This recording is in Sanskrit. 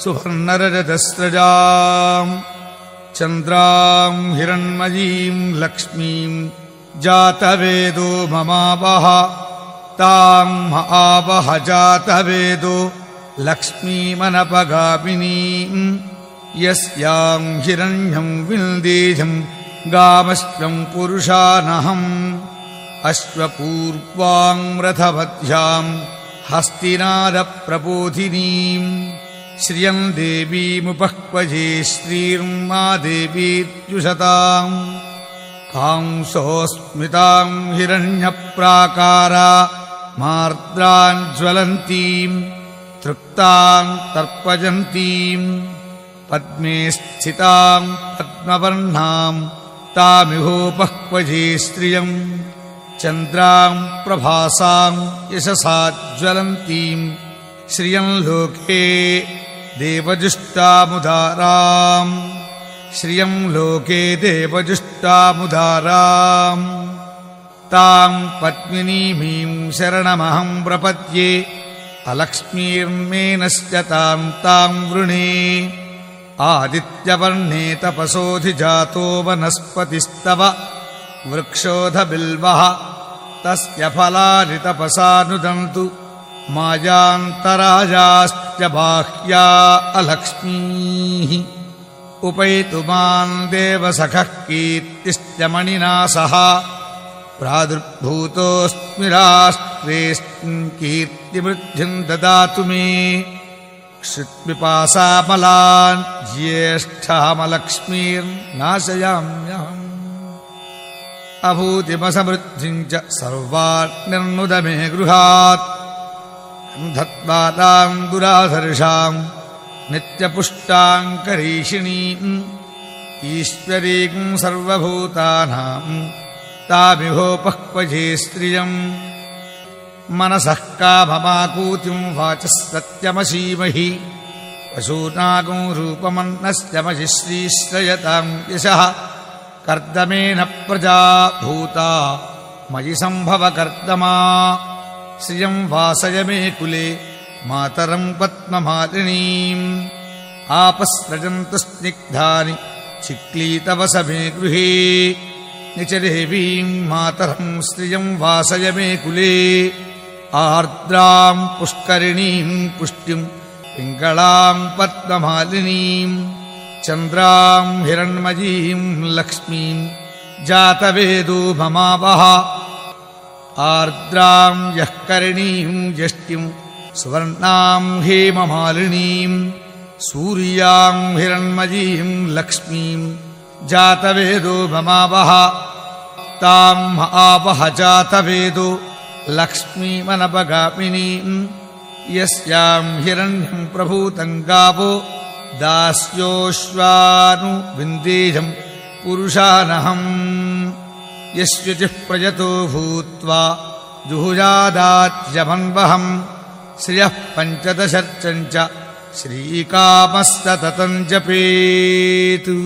सुवर्णरजतस्रजाम् चन्द्रां हिरण्मयीं लक्ष्मीं जातवेदो ममावह तां महावह जातवेदो लक्ष्मीमनपगामिनीं यस्यां हिरण्यं विन्देजं गामश्वं पुरुषानहम् अश्वपूर्वां रथवध्यां हस्तिनादप्रबोधिनीम् श्रियं देवीमुपह्वजे श्रीर्मा देवीत्युषताम् कांसोऽस्मितां हिरण्यप्राकारा मार्द्रां ज्वलन्तीं तृप्तां तर्पयन्तीं पद्मे स्थितां पद्मवर्णां तामिहोपह्वजे श्रियं चन्द्रां प्रभासां यशसा ज्वलन्तीं श्रियं लोके देवजुष्टामुदाराम् श्रियं लोके देवजुष्टामुदाराम् तां पद्मिनीमीं शरणमहं प्रपद्ये अलक्ष्मीर्मेनश्च तां वृणे आदित्यवर्णे तपसोऽधिजातो वनस्पतिस्तव वृक्षोऽधबिल्वः तस्य फलानि तपसा नुदन्तु मायान्तराजाश्च बाह्या अलक्ष्मीः उपैतु मां देवसखः कीर्तिश्च मणिना सह प्रादुर्भूतोऽस्मि राष्ट्रेऽस्मिन् कीर्तिवृद्धिं ददातु मे क्षुत्पिपासामलान् ज्येष्ठमलक्ष्मीर्नाशयाम्यहम् अभूतिमसमृद्धिं च सर्वान् निर्नुद मे गृहात् धत्वातां दुराधर्षां नित्यपुष्टां करीषिणीम् ईश्वरीं सर्वभूतानां तामिहोपह्वजे श्रियम् मनसः काममाकूतिं वाचः सत्यमसीमहि पशूनागं रूपमन्नस्य महि श्रीश्रयतां यशः कर्दमेन प्रजा भूता मयि सम्भव कर्दमा श्रियं वासय मे कुले मातरं पद्ममालिनीम् आपस्रजन्तु स्निग्धानि चिक्लीतवस मे गृहे निचदेवीं मातरं श्रियं वासय मे कुले आर्द्रां पुष्करिणीं पुष्टिं पिङ्गलां पद्ममालिनीं चन्द्रां हिरण्मयीं लक्ष्मीं जातवेदो ममावह आर्द्रां यः करिणीं यष्टिं सुवर्णां हेममालिनीं सूर्यां हिरण्मयीं लक्ष्मीं जातवेदो ममावह तां महावह जातवेदो लक्ष्मीमनपगामिनीं यस्यां हिरण्यं प्रभूतं गावो दास्योश्वानु विन्देजं पुरुषानहम् यस्युचिः प्रयतो भूत्वा जुहुजादात्यमन्वहम् श्रियः पञ्चदशर्चं च श्रीकामस्ततं जपेतु।